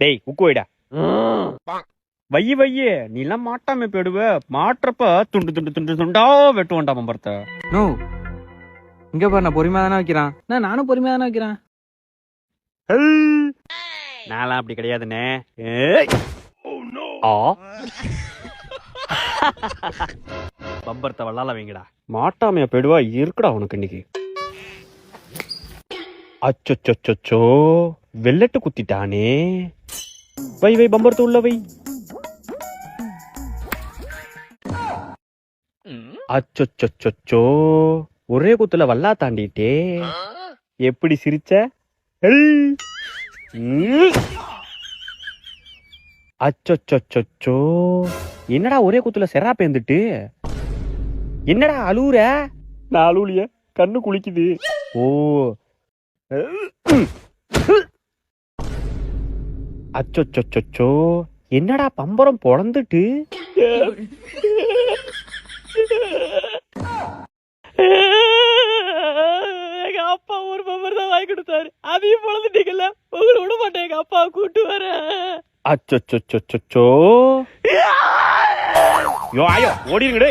டேய் உக்கு வைடா. வையி வையி, நீ எல்லாம் மாட்டாம போயிடுவ. மாற்றப்ப துண்டு துண்டு துண்டு துண்டா வெட்டுவான்டா பம்பரத்தை. நோ இங்க பாரு, நான் பொறுமையா தானே வைக்கிறேன். நானும் பொறுமையா தானே வைக்கிறேன். நான்லாம் அப்படி கிடையாதுண்ணே. பம்பரத்தை வல்லால வைங்கடா. மாட்டாமையா போயிடுவா இருக்குடா உனக்கு இன்னைக்கு. அச்சோ வெள்ளட்டு குத்திட்டானே. வை வை பம்பரத்து உள்ள வை. அச்சோ ஒரே குத்துல வல்லா தாண்டிட்டே. எப்படி சிரிச்ச? அச்சோ என்னடா ஒரே குத்துல செரா பேந்துட்டு? என்னடா அழுவுற? நான் அழுவுலிய, கண்ணு குளிக்குது. ஓ அச்சோ என்னடா பம்பரம் பொழந்துட்டு? எங்க அப்பா ஒரு பம்பர் தான் வாங்கி கொடுத்தாரு, அதையும் பொழந்துட்டீங்கல்ல. உங்களை விட மாட்டேன், எங்க அப்பா கூட்டு வர. அச்சோ யோ ஆயோ ஓடிருங்கடே.